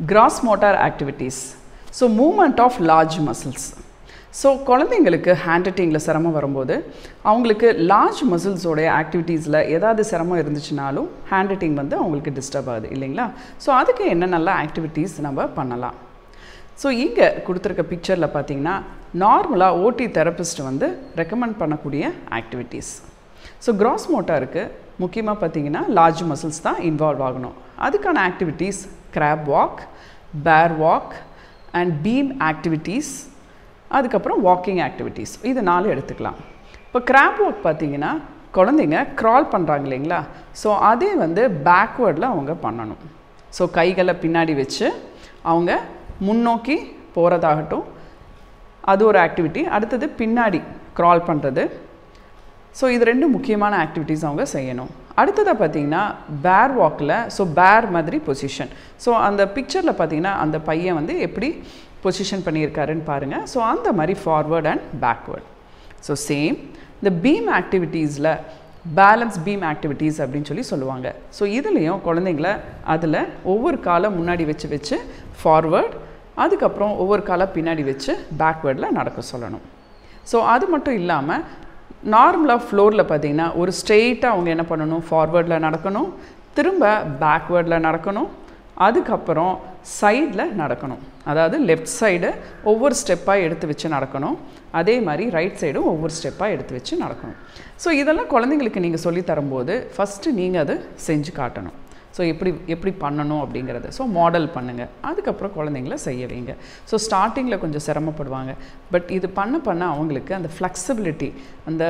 Gross motor activities. So movement of large muscles. So குழந்தைங்களுக்கு hand ரைட்டிங்கில் சிரமம் வரும்போது அவங்களுக்கு லார்ஜ் மசில்ஸோடைய ஆக்டிவிட்டீஸில் ஏதாவது சிரமம் இருந்துச்சுனாலும் ஹேண்ட் ரைட்டிங் வந்து அவங்களுக்கு டிஸ்டர்ப் ஆகுது இல்லைங்களா. ஸோ அதுக்கு என்ன நல்ல ஆக்டிவிட்டீஸ் நம்ம பண்ணலாம். ஸோ இங்கே கொடுத்துருக்க பிக்சரில் பார்த்தீங்கன்னா நார்மலாக ஓடி தெரபிஸ்ட் வந்து ரெக்கமெண்ட் பண்ணக்கூடிய ஆக்டிவிட்டீஸ். ஸோ கிராஸ் மோட்டாருக்கு முக்கியமாக பார்த்தீங்கன்னா லார்ஜ் மசில்ஸ் தான் இன்வால்வ் ஆகணும். அதுக்கான ஆக்டிவிட்டீஸ் கிராப் வாக், பேர் வாக் அண்ட் பீம் ஆக்டிவிட்டீஸ், அதுக்கப்புறம் வாக்கிங் ஆக்டிவிட்டீஸ், இது 4 எடுத்துக்கலாம். இப்போ கிராப் வாக் பார்த்தீங்கன்னா குழந்தைங்க க்ரால் பண்ணுறாங்க இல்லைங்களா. ஸோ அதே வந்து பேக்வேர்டில் அவங்க பண்ணணும். ஸோ கைகளை பின்னாடி வச்சு அவங்க முன்னோக்கி போகிறதாகட்டும், அது ஒரு ஆக்டிவிட்டி. அடுத்தது பின்னாடி க்ரால் பண்ணுறது. ஸோ இது 2 முக்கியமான ஆக்டிவிட்டீஸ் அவங்க செய்யணும். அடுத்ததாக பார்த்தீங்கன்னா பேர் வாக்கில், ஸோ பேர் மாதிரி பொசிஷன். ஸோ அந்த பிக்சரில் பார்த்தீங்கன்னா அந்த பையன் வந்து எப்படி பொசிஷன் பண்ணியிருக்காருன்னு பாருங்கள். ஸோ அந்த மாதிரி forward and backward. So same இந்த பீம் ஆக்டிவிட்டீஸில் பேலன்ஸ் பீம் ஆக்டிவிட்டீஸ் அப்படின்னு சொல்லி சொல்லுவாங்க. ஸோ இதுலேயும் குழந்தைங்கள அதில் ஒவ்வொரு காலை முன்னாடி வச்சு வச்சு ஃபார்வர்ட், அதுக்கப்புறம் ஒவ்வொரு காலை பின்னாடி வச்சு பேக்வேர்டில் நடக்க சொல்லணும். ஸோ அது மட்டும் இல்லாமல் நார்மலாக ஃப்ளோரில் பார்த்தீங்கன்னா ஒரு ஸ்ட்ரெயிட்டாக அவங்க என்ன பண்ணணும், ஃபார்வேர்டில் நடக்கணும், திரும்ப பேக்வேர்டில் நடக்கணும், அதுக்கப்புறம் சைடில் நடக்கணும். அதாவது லெஃப்ட் சைடு ஒவ்வொரு ஸ்டெப்பாக எடுத்து வச்சு நடக்கணும், அதே மாதிரி ரைட் சைடும் ஒவ்வொரு ஸ்டெப்பாக எடுத்து வச்சு நடக்கணும். ஸோ இதெல்லாம் குழந்தைங்களுக்கு நீங்கள் சொல்லித்தரும்போது ஃபஸ்ட்டு நீங்கள் அதை செஞ்சு காட்டணும். ஸோ எப்படி பண்ணணும் அப்படிங்கிறது. ஸோ மாடல் பண்ணுங்கள், அதுக்கப்புறம் குழந்தைங்கள செய்ய வைங்க. ஸோ ஸ்டார்டிங்கில் கொஞ்சம் சிரமப்படுவாங்க, பட் இது பண்ண அவங்களுக்கு அந்த ஃப்ளெக்சிபிலிட்டி, அந்த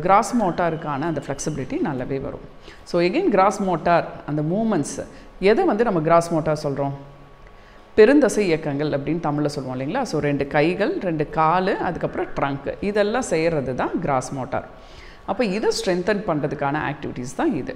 கிராஸ் மோட்டாருக்கான அந்த ஃப்ளெக்சிபிலிட்டி நல்லாவே வரும். ஸோ எகெயின் கிராஸ் மோட்டார் அந்த மூமெண்ட்ஸ், எதை வந்து நம்ம கிராஸ் மோட்டார் சொல்கிறோம், பெருந்தசை இயக்கங்கள் அப்படின்னு தமிழில் சொல்லுவோம் இல்லைங்களா. ஸோ 2 கைகள், 2 கால், அதுக்கப்புறம் ட்ரங்க், இதெல்லாம் செய்கிறது தான் கிராஸ் மோட்டார். அப்போ இதை ஸ்ட்ரென்தன் பண்ணுறதுக்கான ஆக்டிவிட்டீஸ் தான் இது.